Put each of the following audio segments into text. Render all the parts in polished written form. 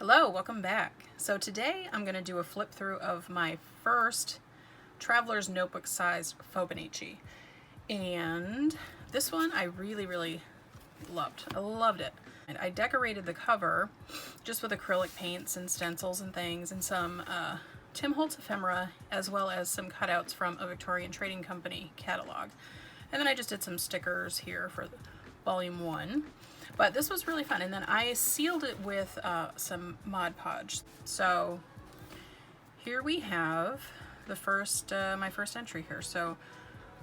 Hello, welcome back. So today I'm going to do a flip through of my first Traveler's Notebook sized Fibonacci. And this one I really loved. I loved it. And I decorated the cover just with acrylic paints and stencils and things and some Tim Holtz ephemera, as well as some cutouts from a Victorian Trading Company catalog. And then I just did some stickers here for volume 1. But this was really fun, and then I sealed it with some Mod Podge. So here we have the first, my first entry here. So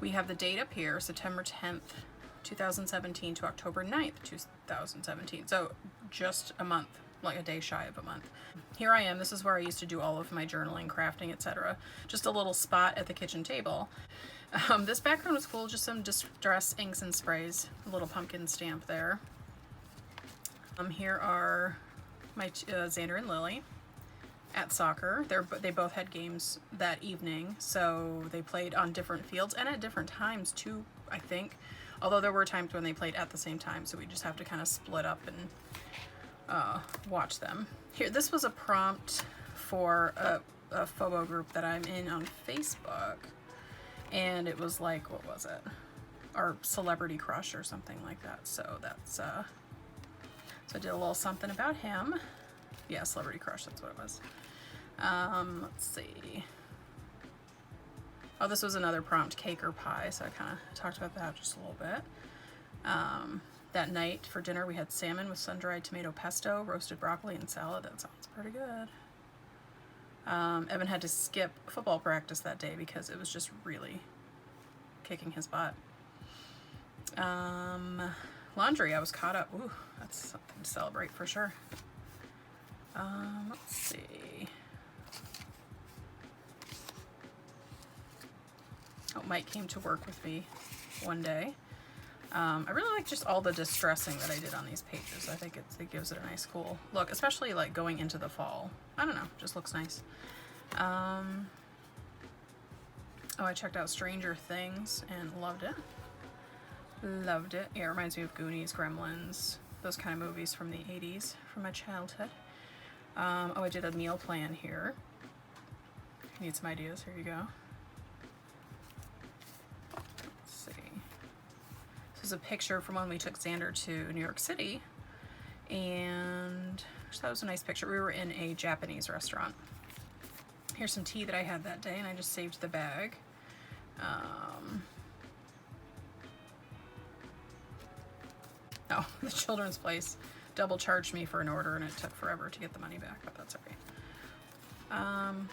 we have the date up here, September 10th, 2017 to October 9th, 2017. So just a month, like a day shy of a month. Here I am. This is where I used to do all of my journaling, crafting, etc. Just a little spot at the kitchen table. This background was cool, just some distress inks and sprays, a little pumpkin stamp there. Here are my Xander and Lily at soccer. They both had games that evening, so they played on different fields and at different times too, I think. Although there were times when they played at the same time, so we just have to kind of split up and watch them. Here, this was a prompt for a photo group that I'm in on Facebook, and it was like, what was it? Our celebrity crush or something like that. So that's so I did a little something about him. Yeah, celebrity crush, that's what it was. Let's see. Oh, this was another prompt, cake or pie, so I kind of talked about that just a little bit. That night for dinner we had salmon with sun-dried tomato pesto, roasted broccoli, and salad. That sounds pretty good. Evan had to skip football practice that day because it was just really kicking his butt. Laundry, I was caught up. Ooh, that's something to celebrate for sure. Let's see. Oh, Mike came to work with me one day. I really like just all the distressing that I did on these pages. I think it gives it a nice cool look, especially like going into the fall. I don't know, just looks nice. Oh, I checked out Stranger Things and loved it. Loved it. Yeah, it reminds me of Goonies, Gremlins, those kind of movies from the 80s, from my childhood. Oh, I did a meal plan here. Need some ideas. Here you go. Let's see. This is a picture from when we took Xander to New York City, and that was a nice picture. We were in a Japanese restaurant. Here's some tea that I had that day, and I just saved the bag. Oh, the Children's Place double charged me for an order, and it took forever to get the money back, but that's okay.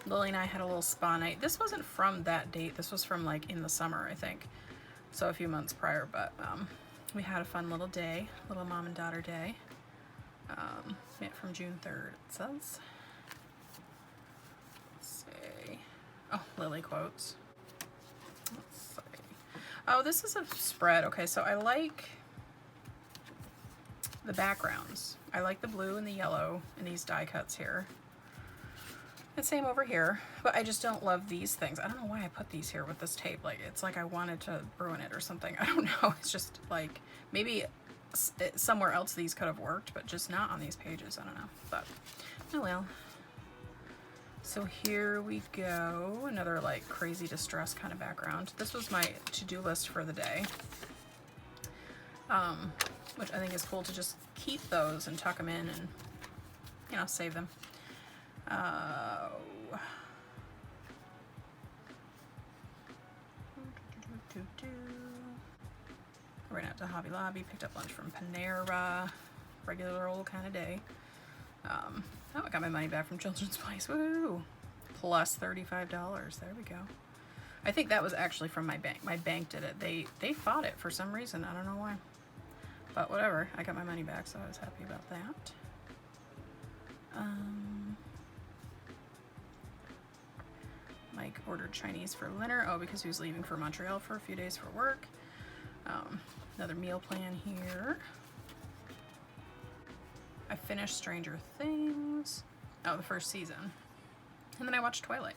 Lily and I had a little spa night. This wasn't from that date. This was from like in the summer, I think. So a few months prior, but we had a fun little day, little mom and daughter day. From June 3rd, it says. Let's see. Oh, Lily quotes. Let's see. Oh, this is a spread. Okay, so I like the backgrounds. I like the blue and the yellow in these die cuts here. And same over here, but I just don't love these things. I don't know why I put these here with this tape. Like, it's like I wanted to ruin it or something. I don't know. It's just like, maybe somewhere else these could have worked, but just not on these pages. I don't know, but oh well. So here we go. Another like crazy distress kind of background. This was my to-do list for the day. Which I think is cool to just keep those and tuck them in and, you know, save them. Ran out to Hobby Lobby, picked up lunch from Panera, regular old kind of day. Oh, I got my money back from Children's Place, woo! Plus $35, there we go. I think that was actually from my bank. My bank did it. They fought it for some reason, I don't know why. But whatever, I got my money back, so I was happy about that. Mike ordered Chinese for dinner. Oh, because he was leaving for Montreal for a few days for work. Another meal plan here. I finished Stranger Things. Oh, the first season. And then I watched Twilight.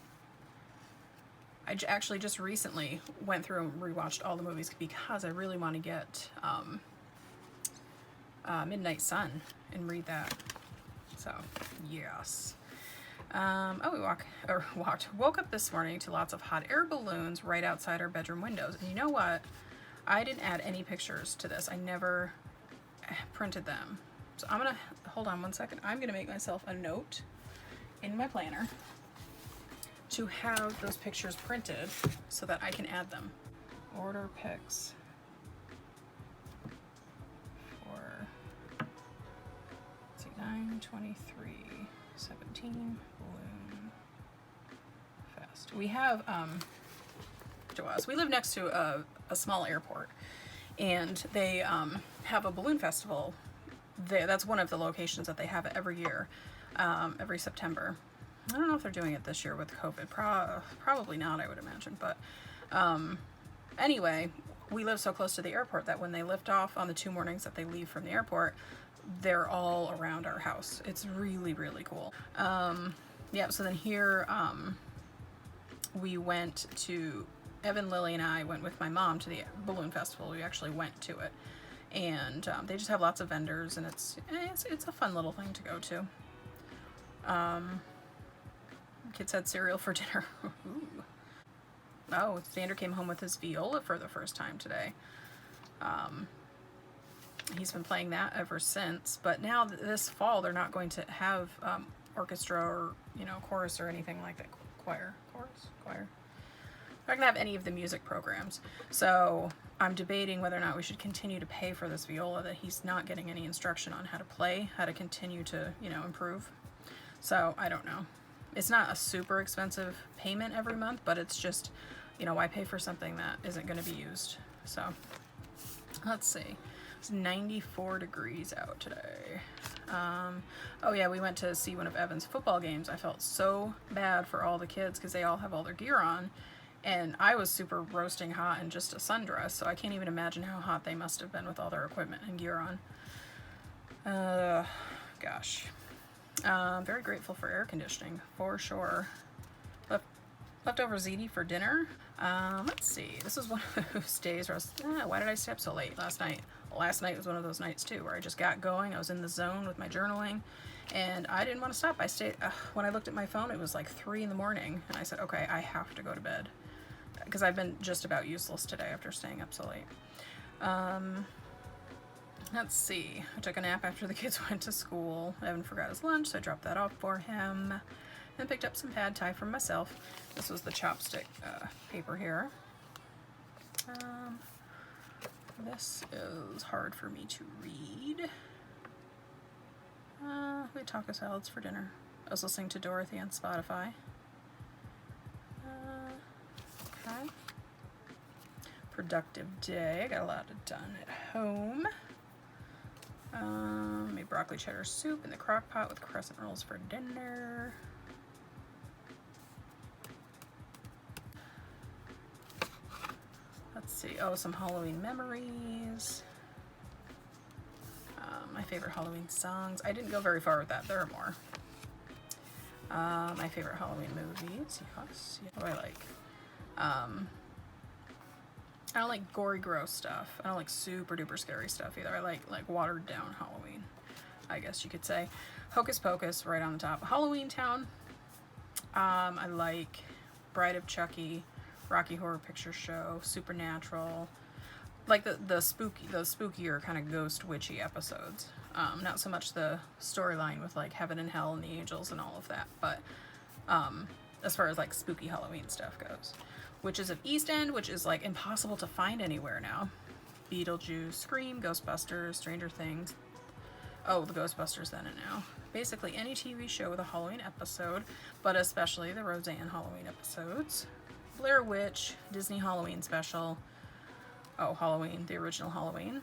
I actually just recently went through and rewatched all the movies because I really want to get Midnight Sun and read that. So, yes. Oh, we woke up this morning to lots of hot air balloons right outside our bedroom windows. And you know what? I didn't add any pictures to this. I never printed them. So I'm gonna, hold on one second. I'm gonna make myself a note in my planner to have those pictures printed so that I can add them. Order pics for 9/23/17 balloon fest. We have we live next to a small airport, and they have a balloon festival there. That's one of the locations that they have it every year, every September. I don't know if they're doing it this year with COVID. Probably not, I would imagine. But anyway, we live so close to the airport that when they lift off on the 2 mornings that they leave from the airport, they're all around our house. It's really, really cool. Yeah, so then here we went to, Evan, Lily, and I went with my mom to the balloon festival. We actually went to it. And they just have lots of vendors, and it's a fun little thing to go to. Kids had cereal for dinner. Ooh. Oh, Xander came home with his viola for the first time today. He's been playing that ever since, but now this fall they're not going to have orchestra or, you know, chorus or anything like that. Choir. They're not gonna have any of the music programs. So I'm debating whether or not we should continue to pay for this viola that he's not getting any instruction on how to play, how to continue to, you know, improve. So I don't know. It's not a super expensive payment every month, but it's just, you know, why pay for something that isn't going to be used? So let's see. It's 94 degrees out today. Oh yeah, we went to see one of Evan's football games. I felt so bad for all the kids because they all have all their gear on, and I was super roasting hot in just a sundress, so I can't even imagine how hot they must have been with all their equipment and gear on. Gosh. Very grateful for air conditioning, for sure. Leftover ziti for dinner. Let's see. This was one of those days where I was, why did I stay up so late last night? Last night was one of those nights too, where I just got going. I was in the zone with my journaling, and I didn't want to stop. I stayed, when I looked at my phone, it was like 3 in the morning, and I said, okay, I have to go to bed, because I've been just about useless today after staying up so late. Let's see. I took a nap after the kids went to school. Evan forgot his lunch, so I dropped that off for him. And picked up some pad thai for myself. This was the chopstick paper here. This is hard for me to read. We had taco salads for dinner. I was listening to Dorothy on Spotify. Okay. Productive day. Got a lot done at home. Made broccoli cheddar soup in the crock pot with crescent rolls for dinner. Let's see. Oh, some Halloween memories. My favorite Halloween songs. I didn't go very far with that. There are more. My favorite Halloween movies. Yes. What do I like? I don't like gory, gross stuff. I don't like super duper scary stuff either. I like watered down Halloween, I guess you could say. Hocus Pocus right on the top. Halloween Town. I like Bride of Chucky, Rocky Horror Picture Show, Supernatural. Like the spookier kind of ghost witchy episodes. Not so much the storyline with like heaven and hell and the angels and all of that, but as far as like spooky Halloween stuff goes. Witches of East End, which is like impossible to find anywhere now. Beetlejuice, Scream, Ghostbusters, Stranger Things. Oh, the Ghostbusters then and now. Basically any TV show with a Halloween episode, but especially the Roseanne Halloween episodes. Blair Witch, Disney Halloween special. Oh, Halloween, the original Halloween.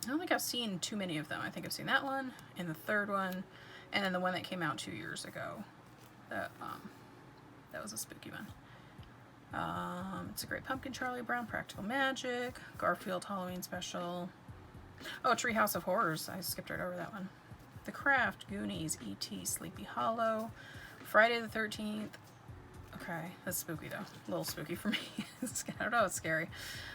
I don't think I've seen too many of them. I think I've seen that one and the third one, and then the one that came out 2 years ago. That was a spooky one. It's a Great Pumpkin, Charlie Brown, Practical Magic, Garfield Halloween special. Oh, Treehouse of Horrors. I skipped right over that one. The Craft, Goonies, E.T., Sleepy Hollow, Friday the 13th. Okay, that's spooky though. A little spooky for me. I don't know, it's scary.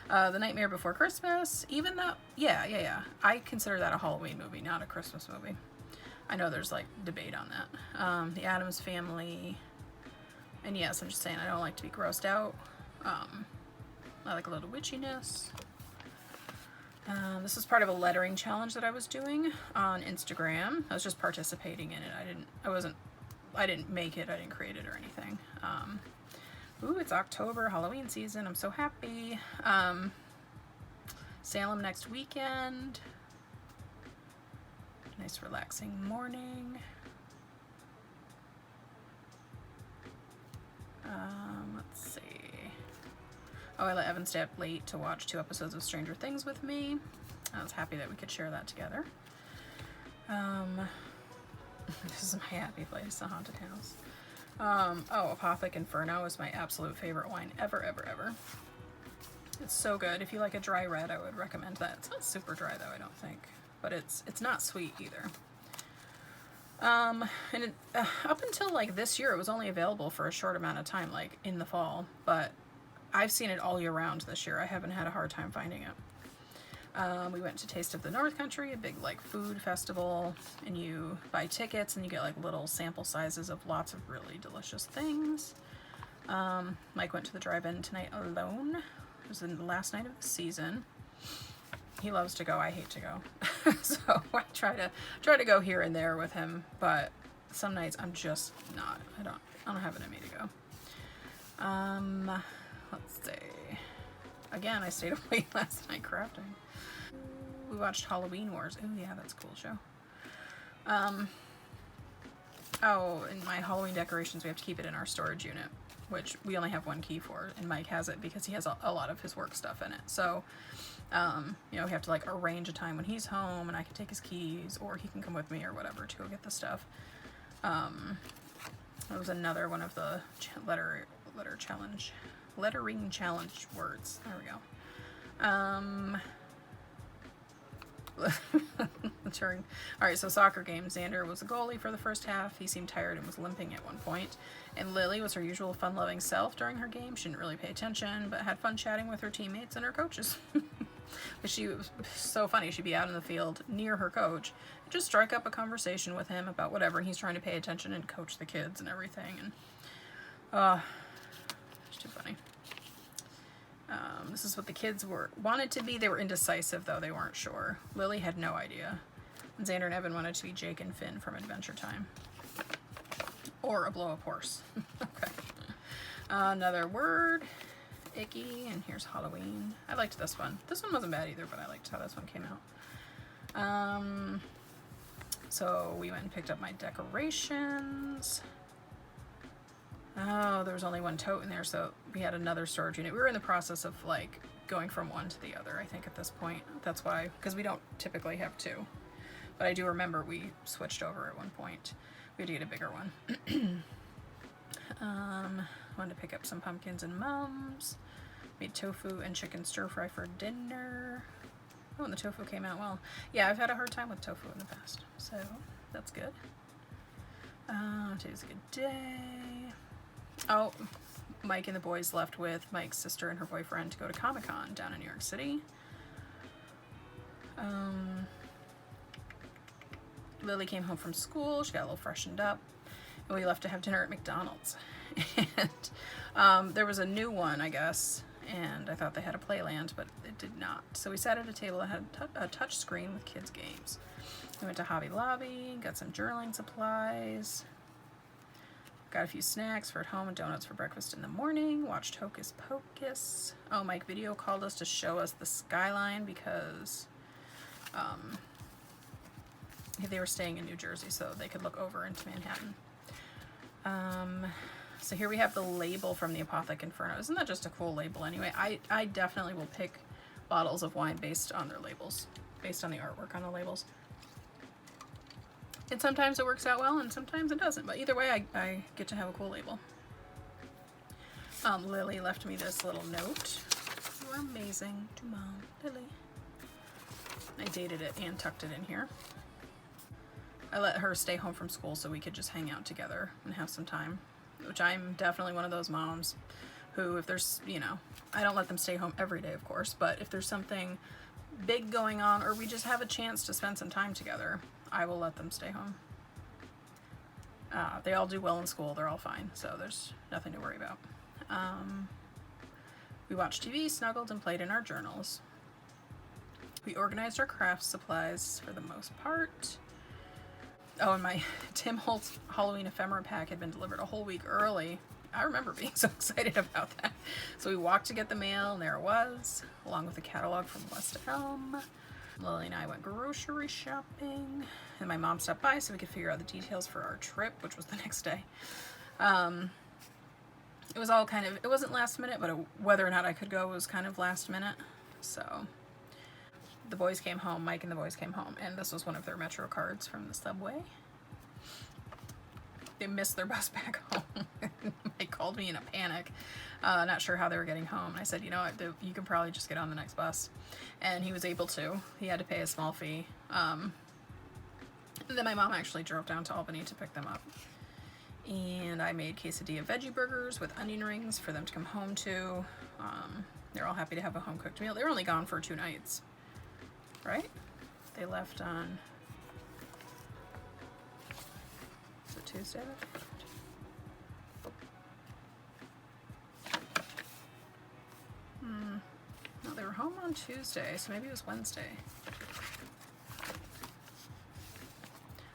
The Nightmare Before Christmas. Even though, yeah. I consider that a Halloween movie, not a Christmas movie. I know there's like debate on that. The Addams Family. And yes, I'm just saying I don't like to be grossed out. I like a little witchiness. This is part of a lettering challenge that I was doing on Instagram. I was just participating in it. I didn't make it. I didn't create it or anything. Ooh, it's October, Halloween season. I'm so happy. Salem next weekend. Nice relaxing morning. Let's see. Oh, I let Evan stay up late to watch 2 episodes of Stranger Things with me. I was happy that we could share that together. This is my happy place, the haunted house. Oh, Apothic Inferno is my absolute favorite wine ever, ever, ever. It's so good. If you like a dry red, I would recommend that. It's not super dry though, I don't think, but it's not sweet either. Up until like this year, it was only available for a short amount of time, like in the fall, but I've seen it all year round this year. I haven't had a hard time finding it. We went to Taste of the North Country, a big like food festival, and you buy tickets and you get like little sample sizes of lots of really delicious things. Mike went to the drive-in tonight alone. It was the last night of the season. He loves to go. I hate to go. So I try to go here and there with him, but some nights I'm just not. I don't have it in me to go. Let's see. Again, I stayed up late last night crafting. We watched Halloween Wars. Oh yeah, that's a cool show. Oh, and my Halloween decorations, we have to keep it in our storage unit, which we only have 1 key for, and Mike has it because he has a lot of his work stuff in it. So, you know, we have to like arrange a time when he's home and I can take his keys, or he can come with me or whatever to go get the stuff. That was another one of the lettering challenge words. There we go. Alright, so soccer game. Xander was a goalie for the first half. He seemed tired and was limping at one point. And Lily was her usual fun-loving self during her game. She didn't really pay attention, but had fun chatting with her teammates and her coaches. But she was so funny. She'd be out in the field near her coach and just strike up a conversation with him about whatever, and he's trying to pay attention and coach the kids and everything. And it's too funny. This is what the kids wanted to be. They were indecisive, though. They weren't sure. Lily had no idea. And Xander and Evan wanted to be Jake and Finn from Adventure Time. Or a blow-up horse. Okay. Another word. Icky. And here's Halloween. I liked this one. This one wasn't bad either, but I liked how this one came out. So we went and picked up my decorations. Oh, there was only 1 tote in there, so we had another storage unit. We were in the process of like going from one to the other, I think, at this point. That's why, because we don't typically have 2. But I do remember we switched over at one point. We had to get a bigger one. Wanted to pick up some pumpkins and mums. Made tofu and chicken stir fry for dinner. Oh, and the tofu came out well. Yeah, I've had a hard time with tofu in the past, so that's good. Today's a good day. Oh, Mike and the boys left with Mike's sister and her boyfriend to go to Comic-Con down in New York City. Lily came home from school. She got a little freshened up. And we left to have dinner at McDonald's. And there was a new one, I guess. And I thought they had a Playland, but it did not. So we sat at a table that had a touch screen with kids' games. We went to Hobby Lobby, got some journaling supplies. Got a few snacks for at home and donuts for breakfast in the morning. Watched Hocus Pocus. Oh, Mike video called us to show us the skyline because they were staying in New Jersey, so they could look over into Manhattan. So here we have the label from the Apothic Inferno. Isn't that just a cool label anyway? I definitely will pick bottles of wine based on their labels, based on the artwork on the labels. And sometimes it works out well, and sometimes it doesn't. But either way, I get to have a cool label. Lily left me this little note. You're amazing to Mom, Lily. I dated it and tucked it in here. I let her stay home from school so we could just hang out together and have some time. Which I'm definitely one of those moms who, if there's, you know, I don't let them stay home every day, of course. But if there's something big going on or we just have a chance to spend some time together, I will let them stay home. They all do well in school. They're all fine, so there's nothing to worry about. We watched TV, snuggled, and played in our journals. We organized our craft supplies for the most part. Oh, and my Tim Holtz Halloween ephemera pack had been delivered a whole week early. I remember being so excited about that. So we walked to get the mail, and there it was, along with a catalog from West Elm. Lily and I went grocery shopping, and my mom stopped by so we could figure out the details for our trip, which was the next day. It was all kind of, it wasn't last minute, but whether or not I could go was kind of last minute. So the boys came home, Mike and the boys came home, and this was one of their Metro cards from the subway. They missed their bus back home. They called me in a panic, not sure how they were getting home. I said, you know what, you can probably just get on the next bus. And he was able to. He had to pay a small fee. And then my mom actually drove down to Albany to pick them up. And I made quesadilla veggie burgers with onion rings for them to come home to. They're all happy to have a home-cooked meal. They were only gone for 2 nights. Right? They left on... Is it Tuesday? No, they were home on Tuesday, so maybe it was Wednesday.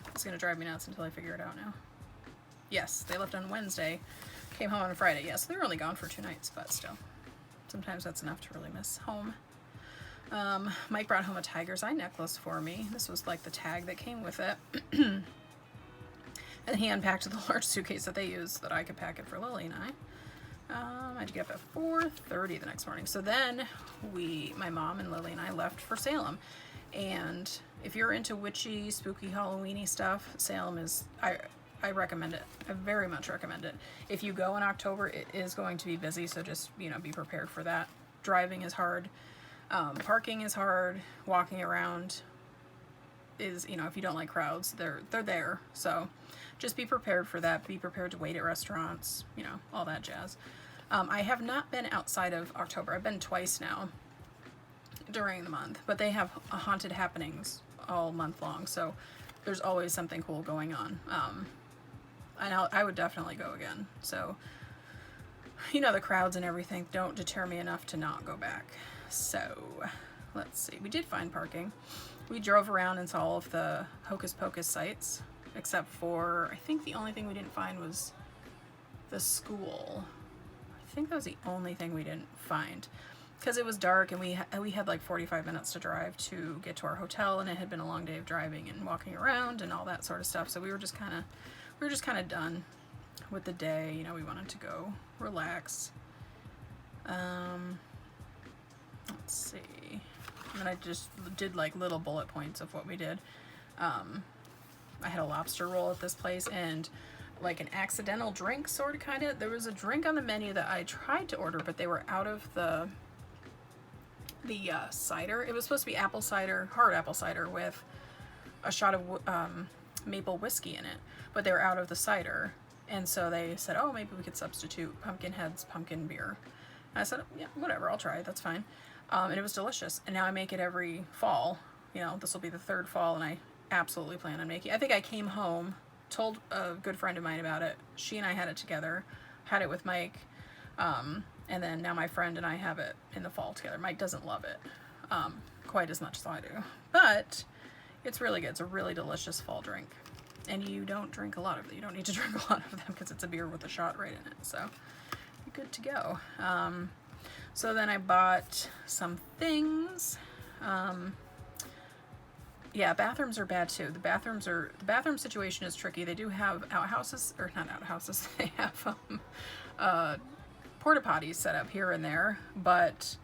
It's gonna drive me nuts until I figure it out now. Yes, they left on Wednesday, came home on Friday. Yes, they were only gone for 2 nights, but still. Sometimes that's enough to really miss home. Mike brought home a tiger's eye necklace for me. This was like the tag that came with it. And he unpacked the large suitcase that they used that I could pack it for Lily and I. I had to get up at 4:30 the next morning. So then my mom and Lily and I left for Salem. And if you're into witchy, spooky, Halloweeny stuff, Salem is, I recommend it. I very much recommend it. If you go in October, it is going to be busy, so just, you know, be prepared for that. Driving is hard. Parking is hard. Walking around is, you know, if you don't like crowds, they're there. So just be prepared for that. Be prepared to wait at restaurants, you know, all that jazz. I have not been outside of October. I've been twice now during the month, but they have haunted happenings all month long, so there's always something cool going on. I would definitely go again. So, you know, the crowds and everything don't deter me enough to not go back. So, let's see. We did find parking. We drove around and saw all of the Hocus Pocus sites, except for, I think the only thing we didn't find was the school. I think that was the only thing we didn't find. Because it was dark and we had like 45 minutes to drive to get to our hotel, and it had been a long day of driving and walking around and all that sort of stuff. So we were just kind of done with the day. You know, we wanted to go relax. Let's see. And then I just did like little bullet points of what we did. I had a lobster roll at this place and like an accidental drink, sort of, kind of. There was a drink on the menu that I tried to order, but they were out of the cider. It was supposed to be apple cider, hard apple cider with a shot of maple whiskey in it, but they were out of the cider. And so they said, oh, maybe we could substitute Pumpkinhead's pumpkin beer. And I said, yeah, whatever, I'll try it, that's fine. And it was delicious. And now I make it every fall. You know, this will be the 3rd fall, and I absolutely plan on making it. I think I came home, told a good friend of mine about it. She and I had it together, had it with Mike. And then now my friend and I have it in the fall together. Mike doesn't love it quite as much as I do. But it's really good. It's a really delicious fall drink. And you don't drink a lot of it. You don't need to drink a lot of them because it's a beer with a shot right in it. So you're good to go. So then I bought some things. Yeah, bathrooms are bad too. The bathroom situation is tricky. They do have outhouses, or not outhouses. They have porta potties set up here and there, but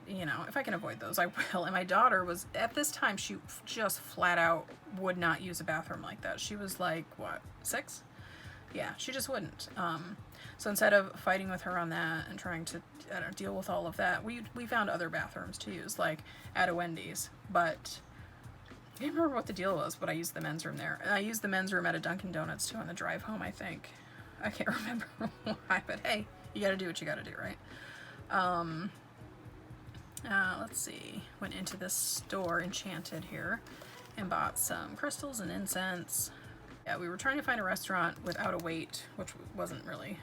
you know, if I can avoid those, I will. And my daughter was, at this time, she just flat out would not use a bathroom like that. She was like, what, 6? Yeah, she just wouldn't. So instead of fighting with her on that and trying to, I don't know, deal with all of that, we found other bathrooms to use, like at a Wendy's. But I can't remember what the deal was, but I used the men's room there. And I used the men's room at a Dunkin' Donuts too on the drive home, I think. I can't remember why, but hey, you gotta do what you gotta do, right? Let's see. Went into this store, Enchanted, here, and bought some crystals and incense. Yeah, we were trying to find a restaurant without a wait, which wasn't really,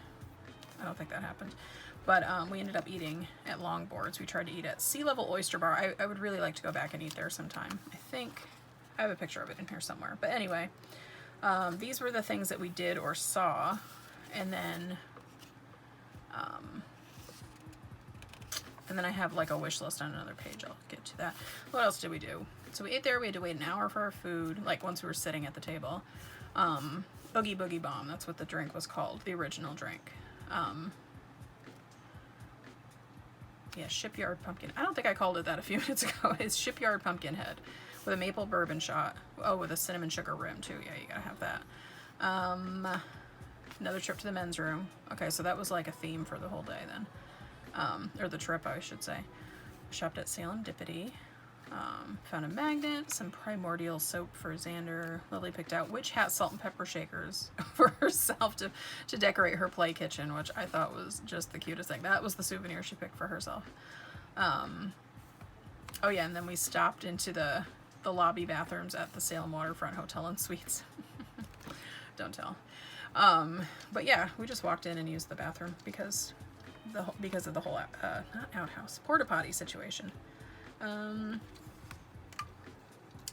I don't think that happened. But we ended up eating at Longboards. We tried to eat at Sea Level Oyster Bar. I would really like to go back and eat there sometime. I think I have a picture of it in here somewhere. But anyway, these were the things that we did or saw. And then I have like a wish list on another page. I'll get to that. What else did we do? So we ate there. We had to wait an hour for our food, like once we were sitting at the table. Boogie Boogie Bomb, that's what the drink was called, the original drink. Yeah, Shipyard Pumpkin. I don't think I called it that a few minutes ago. It's Shipyard Pumpkinhead with a maple bourbon shot. Oh, with a cinnamon sugar rim too. Yeah, you gotta have that. Another trip to the men's room. Okay, so that was like a theme for the whole day then. Or the trip, I should say. Shopped at Salem Dippity. Found a magnet, some primordial soap for Xander. Lily picked out witch hat, salt and pepper shakers for herself to decorate her play kitchen, which I thought was just the cutest thing. That was the souvenir she picked for herself. Oh yeah, and then we stopped into the lobby bathrooms at the Salem Waterfront Hotel and Suites. Don't tell. But yeah, we just walked in and used the bathroom because of the whole not outhouse, porta potty situation.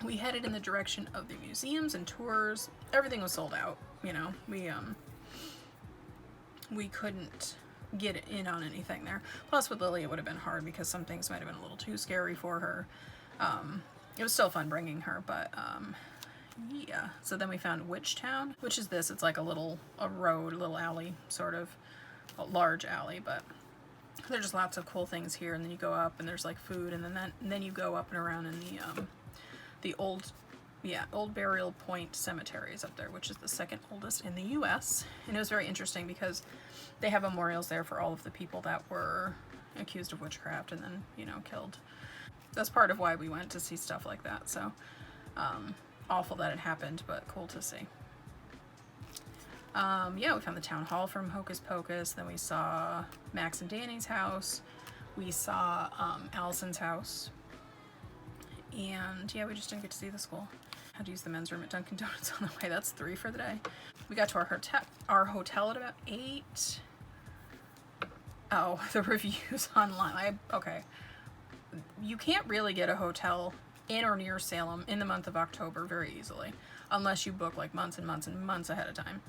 We headed in the direction of the museums and tours. Everything was sold out, you know. We couldn't get in on anything there. Plus with Lily it would have been hard because some things might have been a little too scary for her. It was still fun bringing her, but yeah. So then we found Witch Town, which is this. It's like a little alley, sort of a large alley, but there's just lots of cool things here. And then you go up and there's like food, and then you go up and around in the old Burial Point Cemetery is up there, which is the second oldest in the U.S. And it was very interesting because they have memorials there for all of the people that were accused of witchcraft and then, you know, killed. That's part of why we went, to see stuff like that. So awful that it happened, but cool to see. Yeah, we found the town hall from Hocus Pocus. Then we saw Max and Danny's house. We saw Allison's house. And yeah, we just didn't get to see the school. Had to use the men's room at Dunkin' Donuts on the way. That's 3 for the day. We got to our hotel at about 8. Oh, the reviews online. Okay. You can't really get a hotel in or near Salem in the month of October very easily, unless you book like months and months and months ahead of time.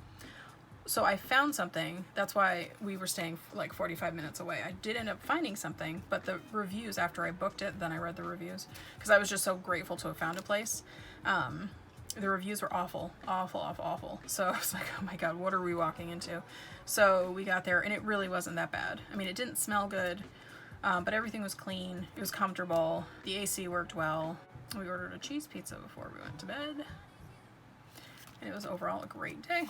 So I found something. That's why we were staying like 45 minutes away. I did end up finding something, but the reviews, after I booked it, then I read the reviews because I was just so grateful to have found a place. The reviews were awful. So I was like, oh my God, what are we walking into? So we got there and it really wasn't that bad. I mean, it didn't smell good, but everything was clean. It was comfortable. The AC worked well. We ordered a cheese pizza before we went to bed. And it was overall a great day.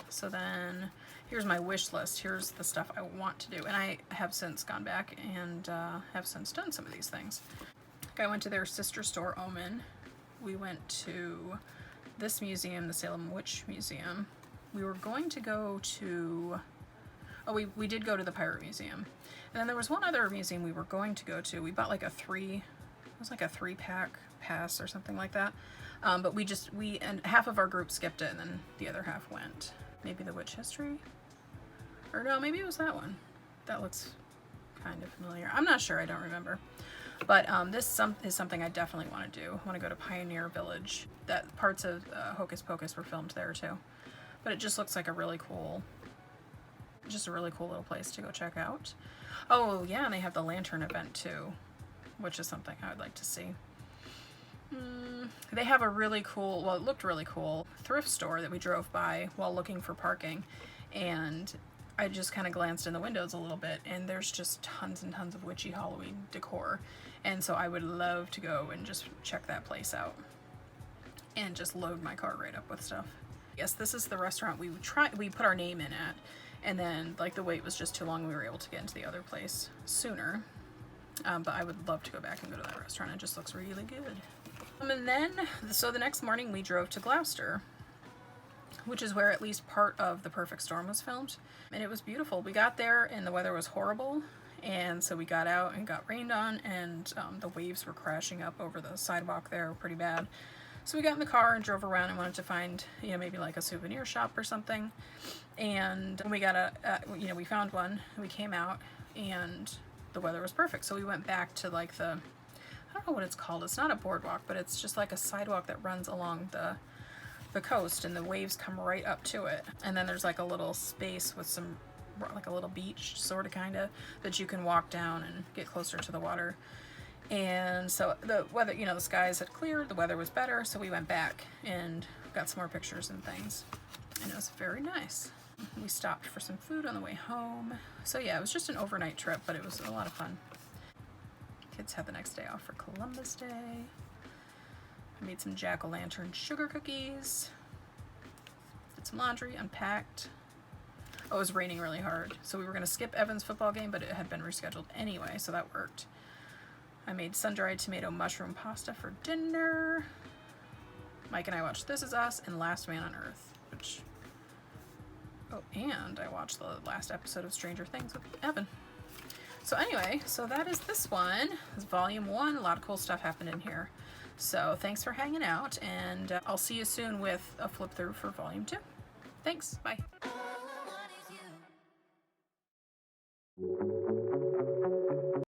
So then here's my wish list. Here's the stuff I want to do. And I have since gone back and have since done some of these things. I went to their sister store, Omen. We went to this museum, the Salem Witch Museum. We were going to go to... Oh, we did go to the Pirate Museum. And then there was one other museum we were going to go to. We bought like a 3-pack pass or something like that. But and half of our group skipped it and then the other half went. Maybe the Witch History? Or no, maybe it was that one. That looks kind of familiar. I'm not sure, I don't remember. But this is something I definitely want to do. I want to go to Pioneer Village. That parts of Hocus Pocus were filmed there too. But it just looks like a really cool little place to go check out. Oh yeah, and they have the lantern event too, which is something I would like to see. They have a really cool, well, it looked really cool, thrift store that we drove by while looking for parking, and I just kind of glanced in the windows a little bit, and there's just tons and tons of witchy Halloween decor, and so I would love to go and just check that place out and just load my car right up with stuff. Yes, this is the restaurant we put our name in at, and then like the wait was just too long. We were able to get into the other place sooner, but I would love to go back and go to that restaurant. It just looks really good. And then, so the next morning we drove to Gloucester, which is where at least part of The Perfect Storm was filmed. And it was beautiful. We got there and the weather was horrible. And so we got out and got rained on, and the waves were crashing up over the sidewalk there pretty bad. So we got in the car and drove around and wanted to find, you know, maybe like a souvenir shop or something. And when we got you know, we found one, we came out and the weather was perfect. So we went back to like the, I don't know what it's called. It's not a boardwalk, but it's just like a sidewalk that runs along the coast, and the waves come right up to it. And then there's like a little space with some, like a little beach sort of kind of, that you can walk down and get closer to the water. And so the weather, you know, the skies had cleared, the weather was better, so we went back and got some more pictures and things. And it was very nice. We stopped for some food on the way home. So yeah, it was just an overnight trip, but it was a lot of fun. Kids had the next day off for Columbus Day. I made some jack-o'-lantern sugar cookies. Did some laundry, unpacked. Oh, it was raining really hard. So we were gonna skip Evan's football game, but it had been rescheduled anyway, so that worked. I made sun-dried tomato mushroom pasta for dinner. Mike and I watched This Is Us and Last Man on Earth, which, oh, and I watched the last episode of Stranger Things with Evan. So anyway, so that is this one. It's volume 1. A lot of cool stuff happened in here. So thanks for hanging out, and I'll see you soon with a flip through for volume 2. Thanks, bye.